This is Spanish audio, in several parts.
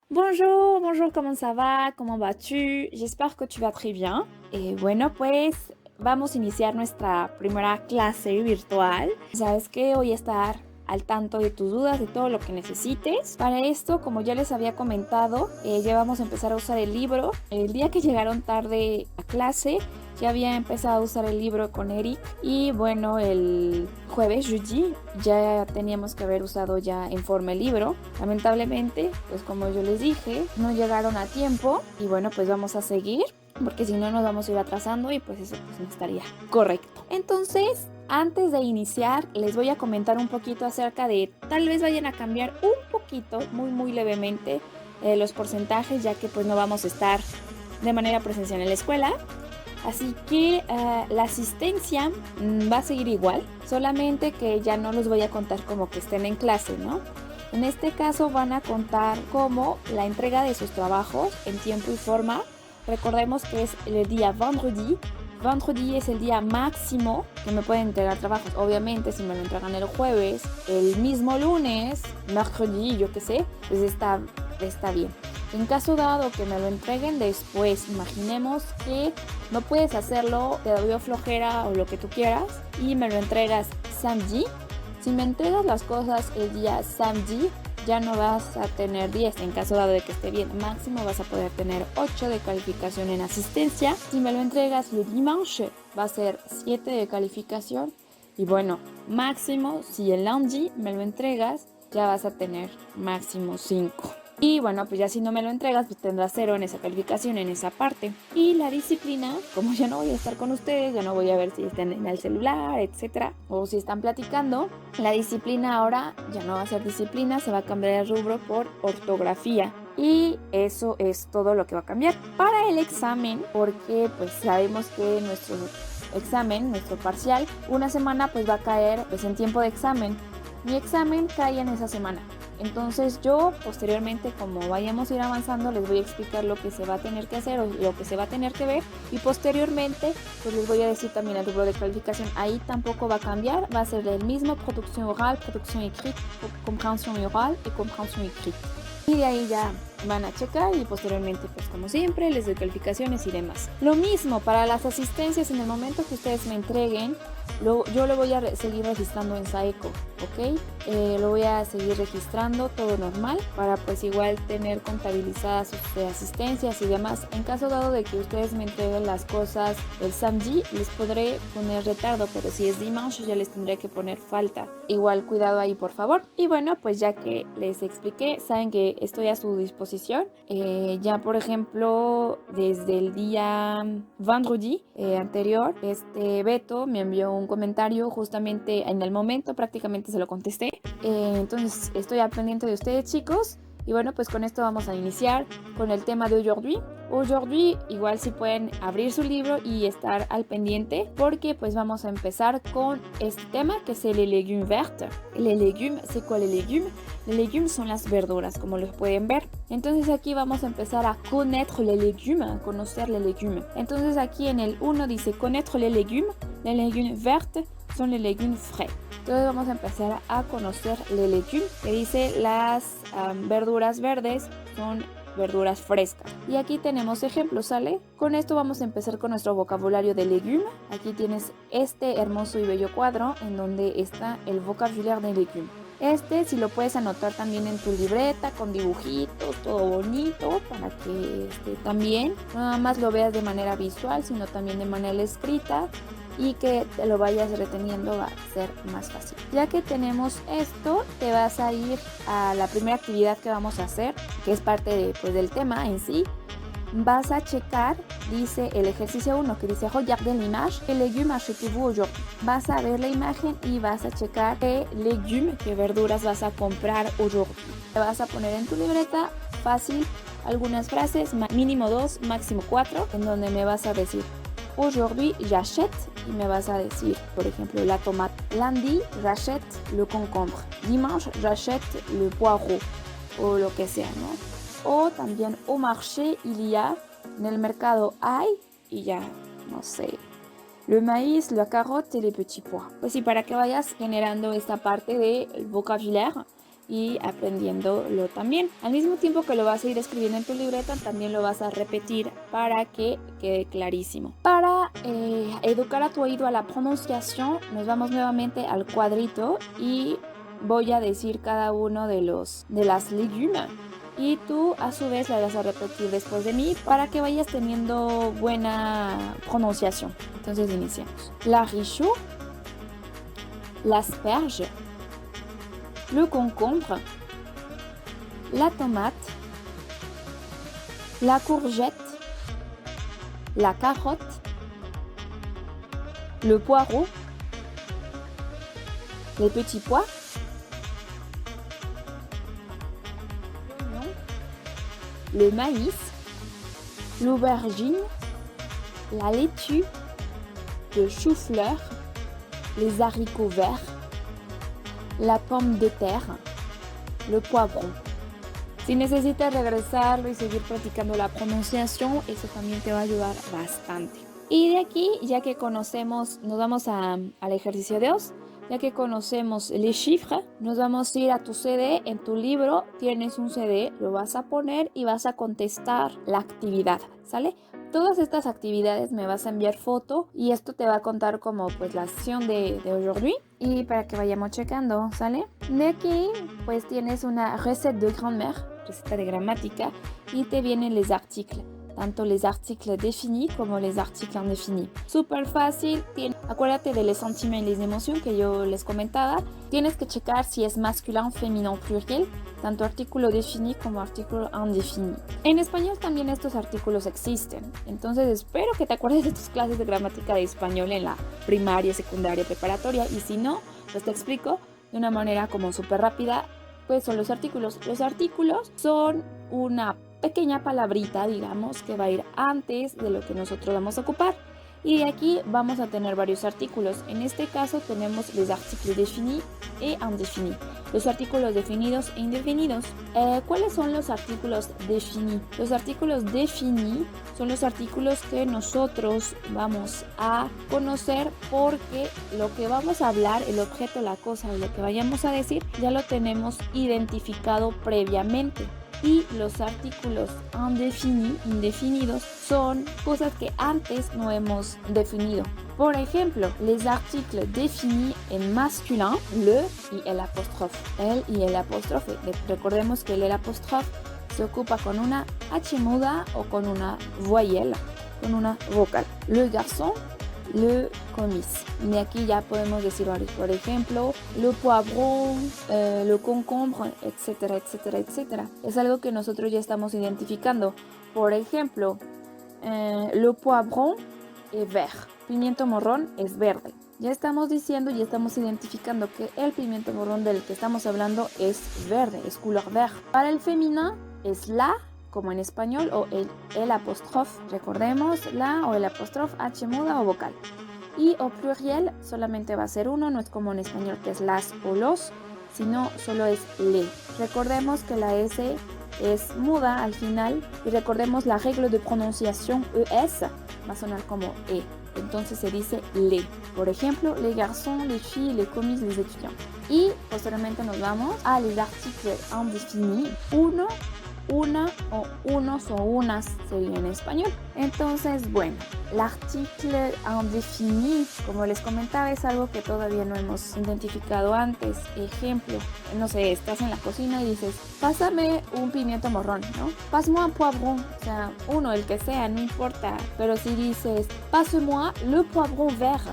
Bonjour, bonjour, ¿cómo ça va? ¿Cómo vas-tu? J'espère que tu vas très bien. Bueno, pues vamos a iniciar nuestra primera clase virtual. Sabes que voy a estar al tanto de tus dudas, de todo lo que necesites. Para esto, como ya les había comentado, ya vamos a empezar a usar el libro. El día que llegaron tarde a clase, ya había empezado a usar el libro con Eric y bueno, el jueves, jeudi, ya teníamos que haber usado ya en forma el libro. Lamentablemente, pues como yo les dije, no llegaron a tiempo y bueno, pues vamos a seguir porque si no nos vamos a ir atrasando y pues eso pues no estaría correcto. Entonces, antes de iniciar, les voy a comentar un poquito acerca de, tal vez vayan a cambiar un poquito, muy levemente, los porcentajes, ya que pues no vamos a estar de manera presencial en la escuela. Así que la asistencia va a seguir igual, solamente que ya no los voy a contar como que estén en clase, ¿no? En este caso van a contar como la entrega de sus trabajos en tiempo y forma. Recordemos que es el día vendredi. Vendredi es el día máximo que me pueden entregar trabajos. Obviamente, si me lo entregan el jueves, el mismo lunes, mercredi, yo qué sé, pues está bien. En caso dado que me lo entreguen después, imaginemos que no puedes hacerlo, te dio flojera o lo que tú quieras y me lo entregas samedi. Si me entregas las cosas el día samedi, ya no vas a tener 10 en caso dado de que esté bien. Máximo vas a poder tener 8 de calificación en asistencia. Si me lo entregas el dimanche, va a ser 7 de calificación. Y bueno, máximo, si el lundi me lo entregas, ya vas a tener máximo 5. Y bueno, pues ya si no me lo entregas, pues tendrás 0 en esa calificación, en esa parte. Y la disciplina, como ya no voy a estar con ustedes, ya no voy a ver si están en el celular, etcétera, o si están platicando, la disciplina ahora ya no va a ser disciplina, se va a cambiar el rubro por ortografía. Y eso es todo lo que va a cambiar. Para el examen, porque pues sabemos que nuestro examen, nuestro parcial, una semana pues va a caer pues en tiempo de examen. Mi examen cae en esa semana. Entonces yo posteriormente, como vayamos a ir avanzando, les voy a explicar lo que se va a tener que hacer o lo que se va a tener que ver y posteriormente pues les voy a decir también el rubro de calificación. Ahí tampoco va a cambiar, va a ser el mismo: producción oral, producción écrite, compréhension oral y compréhension écrite. Y de ahí ya van a checar y posteriormente, pues como siempre, les doy calificaciones y demás. Lo mismo para las asistencias. En el momento que ustedes me entreguen, yo lo voy a seguir registrando en Saeco, ¿ok? Lo voy a seguir registrando todo normal para pues igual tener contabilizadas sus asistencias y demás. En caso dado de que ustedes me entreguen las cosas el samedi, les podré poner retardo, pero si es dimanche ya les tendré que poner falta. Igual cuidado ahí, por favor. Y bueno, pues ya que les expliqué, saben que estoy a su disposición. Ya por ejemplo, desde el día vendredi anterior, Beto me envió un comentario justamente en el momento, prácticamente se lo contesté. Entonces estoy al pendiente de ustedes, chicos. Y bueno, pues con esto vamos a iniciar con el tema de aujourd'hui. Aujourd'hui, igual si pueden abrir su libro y estar al pendiente, porque pues vamos a empezar con este tema que es les légumes verts. Les légumes, c'est quoi les légumes? Les légumes son las verduras, como los pueden ver. Entonces aquí vamos a empezar a connaître les légumes, a conocer les légumes. Entonces aquí en el 1 dice connaître les légumes verts son les légumes frais. Entonces vamos a empezar a conocer les légumes, que dice las verduras verdes son verduras frescas. Y aquí tenemos ejemplos, ¿sale? Con esto vamos a empezar con nuestro vocabulario de légumes. Aquí tienes este hermoso y bello cuadro en donde está el vocabulario de légumes. Si lo puedes anotar también en tu libreta con dibujitos, todo bonito, para que también no nada más lo veas de manera visual, sino también de manera escrita y que te lo vayas reteniendo, va a ser más fácil. Ya que tenemos esto, te vas a ir a la primera actividad que vamos a hacer, que es parte de, pues, del tema en sí. Vas a checar, dice el ejercicio 1, que dice regardez l'image, qué légumes achetez-vous aujourd'hui. Vas a ver la imagen y vas a checar qué légumes, qué verduras vas a comprar aujourd'hui. Te vas a poner en tu libreta, fácil, algunas frases, mínimo 2, máximo 4, en donde me vas a decir aujourd'hui j'achète y me vas a decir, por ejemplo, la tomate. Lundi j'achète le concombre. Dimanche j'achète le poireau o lo que sea, ¿no? O también au marché il y a, en el mercado hay, y ya, no sé, le maíz, la carotte y les petits pois. Pues sí, para que vayas generando esta parte del vocabulaire y aprendiéndolo también. Al mismo tiempo que lo vas a ir escribiendo en tu libreta, también lo vas a repetir para que quede clarísimo. Para educar a tu oído a la pronunciación, nos vamos nuevamente al cuadrito y voy a decir cada uno de las légumes. Y tú a su vez la vas a repetir después de mí para que vayas teniendo buena pronunciación. Entonces iniciamos. L'artichaut, l'asperge, le concombre, la tomate, la courgette, la carotte, le poireau, les petits pois, le maïs, l'aubergine, la laitue, le chou-fleur, les haricots verts, la pomme de terre, le poivron. Si necesitas regresarlo y seguir practicando la pronunciación, eso también te va a ayudar bastante. Y de aquí, ya que conocemos, nos vamos al ejercicio 2. Ya que conocemos les chiffres, nos vamos a ir a tu CD. En tu libro tienes un CD, lo vas a poner y vas a contestar la actividad, ¿sale? Todas estas actividades me vas a enviar foto y esto te va a contar como pues la sesión de aujourd'hui y para que vayamos checando, ¿sale? De aquí pues tienes una recette de grammaire, receta de gramática y te vienen les articles. Tanto les articles définis como les articles indéfinis. Súper fácil, acuérdate de les sentiments y les emotions que yo les comentaba. Tienes que checar si es masculin, féminin o pluriel, tanto artículo defini como artículo indéfini. En español también estos artículos existen, entonces espero que te acuerdes de tus clases de gramática de español en la primaria, secundaria, preparatoria, y si no, pues te explico de una manera como súper rápida, pues son los artículos. Los artículos son una pequeña palabrita, digamos, que va a ir antes de lo que nosotros vamos a ocupar. Y de aquí vamos a tener varios artículos. En este caso tenemos les articles définis et indéfinis. Los artículos definidos e indefinidos. ¿Cuáles son los artículos définis? Los artículos définis son los artículos que nosotros vamos a conocer porque lo que vamos a hablar, el objeto, la cosa, lo que vayamos a decir, ya lo tenemos identificado previamente. Y los artículos indefinidos son cosas que antes no hemos definido. Por ejemplo, les articles définis en masculin, le y el apóstrofe. El y el apóstrofe. Recordemos que el apóstrofe se ocupa con una H muda o con una voyelle, con una vocal. Le garçon, le comice. De aquí ya podemos decir, por ejemplo, le poivron, le concombre, etcétera, etcétera, etcétera. Es algo que nosotros ya estamos identificando. Por ejemplo, le poivron es vert. Pimiento morrón es verde. Ya estamos diciendo y estamos identificando que el pimiento morrón del que estamos hablando es verde, es couleur vert. Para el femenino es la, como en español, o el apóstrofe, recordemos, la o el apóstrofe, H muda o vocal. Y o pluriel solamente va a ser uno, no es como en español que es las o los, sino solo es le. Recordemos que la S es muda al final y recordemos la regla de pronunciación ES va a sonar como E. Entonces se dice le. Por ejemplo, les garçons, les filles, les commis, les étudiants. Y posteriormente nos vamos a les articles indéfinis. Uno, una o unos o unas sería en español. Entonces, bueno, l'article indéfini, como les comentaba, es algo que todavía no hemos identificado antes. Ejemplo, no sé, estás en la cocina y dices, pásame un pimiento morrón, ¿no? Passe-moi un poivron, o sea, uno, el que sea, no importa. Pero si dices, passe-moi le poivron vert,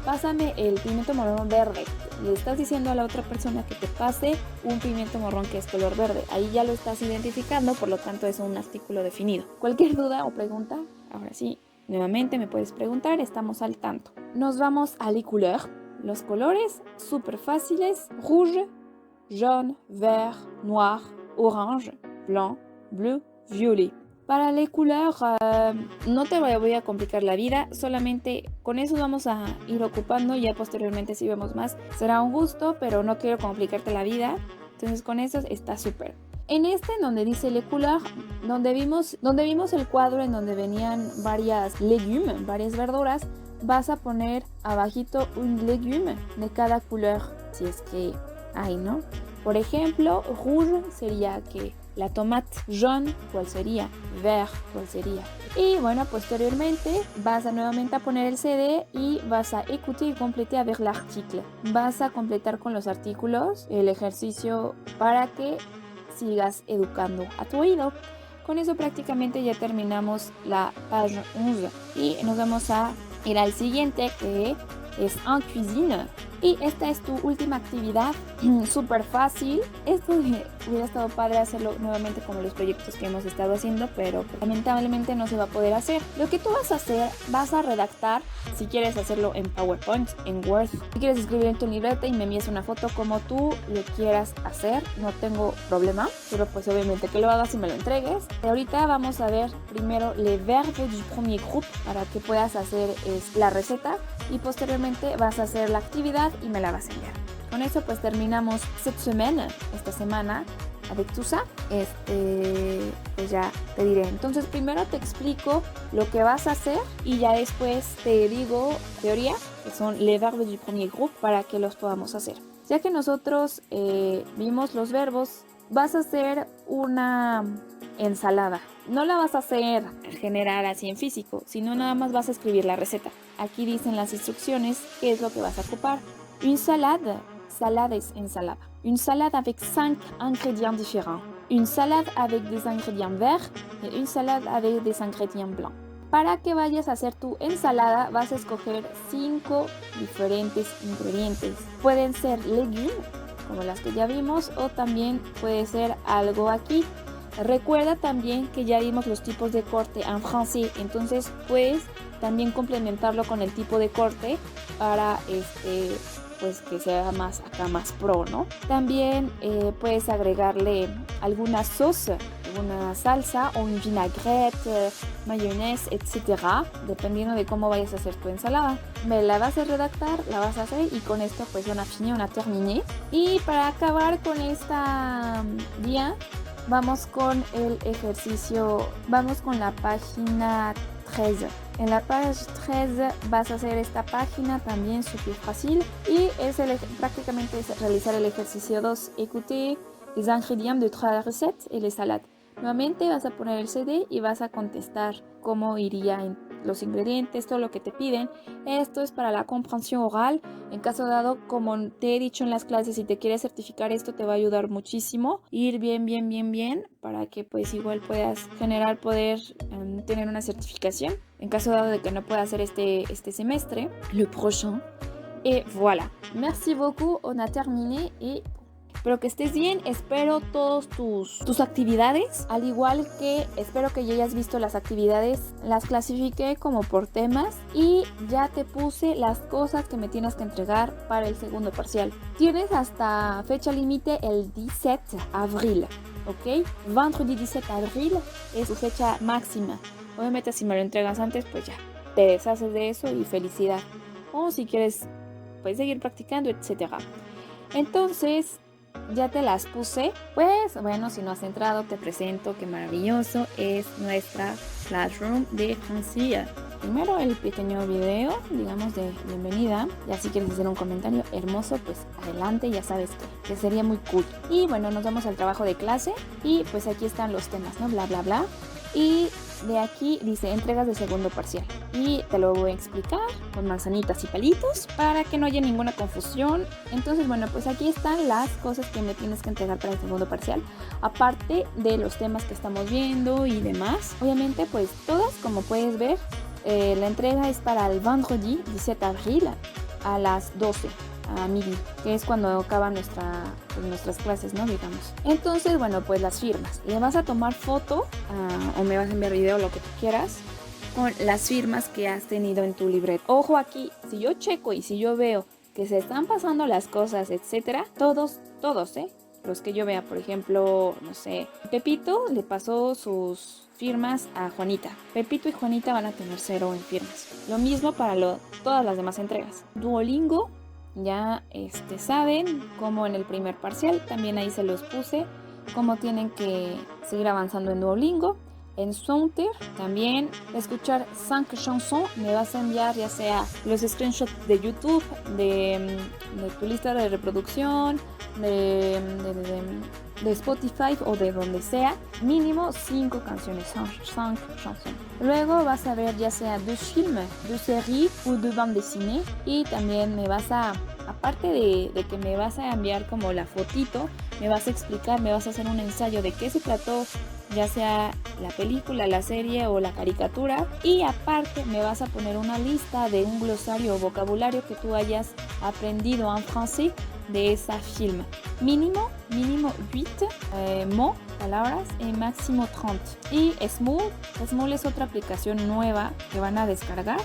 pásame el pimiento morrón verde. Le estás diciendo a la otra persona que te pase un pimiento morrón que es color verde. Ahí ya lo estás identificando, por lo tanto es un artículo definido. Cualquier duda o pregunta, ahora sí, nuevamente me puedes preguntar, estamos al tanto. Nos vamos a les couleurs. Los colores súper fáciles: rouge, jaune, vert, noir, orange, blanc, bleu, violet. Para les couleurs no te voy a complicar la vida, solamente con eso vamos a ir ocupando, ya posteriormente si vemos más será un gusto, pero no quiero complicarte la vida, entonces con eso está súper. En donde dice les couleurs, donde vimos el cuadro en donde venían varias légumes, varias verduras, vas a poner abajito un légume de cada couleur, si es que hay, ¿no? Por ejemplo, rouge sería que la tomate, jaune, ¿cuál sería? Vert, ¿cuál sería? Y bueno, posteriormente vas a nuevamente a poner el CD y vas a écouter y compléter avec l'article. Vas a completar con los artículos el ejercicio para que sigas educando a tu oído. Con eso prácticamente ya terminamos la page 11 y nos vamos a ir al siguiente, que es en cuisine. Y esta es tu última actividad, súper fácil. Esto hubiera estado padre hacerlo nuevamente como los proyectos que hemos estado haciendo, pero lamentablemente no se va a poder hacer. Lo que tú vas a hacer, vas a redactar, si quieres hacerlo en PowerPoint, en Word, si quieres escribir en tu libreta y me envíes una foto como tú lo quieras hacer, no tengo problema, pero pues obviamente que lo hagas y me lo entregues. Ahorita vamos a ver primero les verbes du premier groupe para que puedas hacer la receta y posteriormente vas a hacer la actividad y me la vas a enviar. Con eso pues terminamos esta semana avec tout ça. Pues ya te diré. Entonces primero te explico lo que vas a hacer y ya después te digo teoría, que son les verbes du premier groupe, para que los podamos hacer. Ya que nosotros vimos los verbos, vas a hacer una ensalada. No la vas a hacer general así en físico, sino nada más vas a escribir la receta. Aquí dicen las instrucciones qué es lo que vas a ocupar. Une salade, salade es ensalada. Une salade avec 5 ingrédients différents. Une salade avec des ingrédients verts et une salade avec des ingrédients blancs. Para que vayas a hacer tu ensalada vas a escoger 5 diferentes ingredientes. Pueden ser legumes, como las que ya vimos, o también puede ser algo aquí. Recuerda también que ya vimos los tipos de corte en francés, entonces puedes también complementarlo con el tipo de corte para pues que sea más acá más pro, ¿no? También puedes agregarle alguna sauce, alguna salsa o un vinaigrette, mayonnaise, etc. Dependiendo de cómo vayas a hacer tu ensalada. Me la vas a redactar, la vas a hacer y con esto pues on a fini, on a terminé. Y para acabar con esta día, vamos con el ejercicio, vamos con la página 13. En la page 13 vas a hacer esta página también súper fácil y prácticamente es realizar el ejercicio 2. Écouter les ingrédients de 3 recettes et les salades. Nuevamente vas a poner el CD y vas a contestar cómo irían los ingredientes, todo lo que te piden. Esto es para la comprensión oral. En caso dado, como te he dicho en las clases, si te quieres certificar, esto te va a ayudar muchísimo. Ir bien para que pues igual puedas poder tener una certificación. En caso dado de que no pueda hacer este semestre, le prochain. Et voilà. Merci beaucoup, on a terminé et espero que estés bien, espero todos tus actividades, al igual que espero que ya hayas visto las actividades, las clasifiqué como por temas y ya te puse las cosas que me tienes que entregar para el segundo parcial. Tienes hasta fecha límite el 17 abril, ¿ok? Vendredi 17 abril es su fecha máxima. Obviamente si me lo entregas antes, pues ya, te deshaces de eso y felicidad. O si quieres, puedes seguir practicando, etc. Entonces, ya te las puse. Pues bueno, si no has entrado, te presento, qué maravilloso es nuestra Classroom de francés. Primero el pequeño video, digamos, de bienvenida. Ya si quieres hacer un comentario hermoso, pues adelante, ya sabes que sería muy cool. Y bueno, nos vamos al trabajo de clase y pues aquí están los temas, ¿no? Bla, bla, bla. Y de aquí dice entregas de segundo parcial y te lo voy a explicar con manzanitas y palitos para que no haya ninguna confusión. Entonces bueno, pues aquí están las cosas que me tienes que entregar para el segundo parcial, aparte de los temas que estamos viendo y demás. Obviamente pues todas, como puedes ver, la entrega es para el vendredi 17 abril a las 12 a midi, que es cuando acaban nuestras clases, ¿no? Digamos. Entonces, bueno, pues las firmas. Le vas a tomar foto o me vas a enviar video, lo que tú quieras, con las firmas que has tenido en tu libreta. Ojo aquí, si yo checo y si yo veo que se están pasando las cosas, etcétera, todos, los que yo vea, por ejemplo, no sé, Pepito le pasó sus firmas a Juanita. Pepito y Juanita van a tener 0 en firmas. Lo mismo para todas las demás entregas. Duolingo, ya saben cómo en el primer parcial, también ahí se los puse, cómo tienen que seguir avanzando en Duolingo. En Soundter también escuchar 5 chansons. Me vas a enviar ya sea los screenshots de YouTube, de tu lista de reproducción, de Spotify o de donde sea. Mínimo 5 canciones, 5 chansons. Luego vas a ver ya sea de films, de series o de bande dessinée. Y también me vas a, aparte de que me vas a enviar como la fotito, me vas a explicar, me vas a hacer un ensayo de qué se trató, ya sea la película, la serie o la caricatura. Y aparte me vas a poner una lista de un glosario o vocabulario que tú hayas aprendido en francés de esa film. Mínimo 8 mots, palabras, y máximo 30. Y Smule es otra aplicación nueva que van a descargar.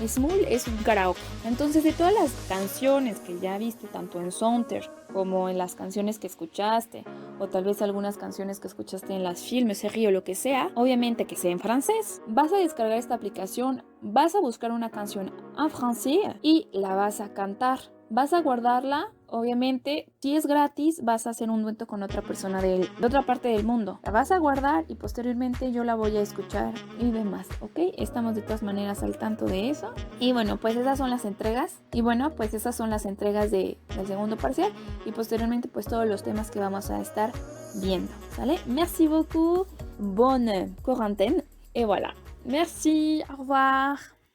Smule es un karaoke. Entonces, de todas las canciones que ya viste, tanto en Soundter como en las canciones que escuchaste, o tal vez algunas canciones que escuchaste en las filmes, series o lo que sea, obviamente que sea en francés, vas a descargar esta aplicación, vas a buscar una canción en francés y la vas a cantar. Vas a guardarla, obviamente, si es gratis, vas a hacer un dueto con otra persona de otra parte del mundo. La vas a guardar y posteriormente yo la voy a escuchar y demás, ¿ok? Estamos de todas maneras al tanto de eso. Y bueno, pues esas son las entregas. Y bueno, pues esas son las entregas del segundo parcial. Y posteriormente, pues todos los temas que vamos a estar viendo, ¿sale? Merci beaucoup, bonne quarantaine. Et voilà. Merci, au revoir.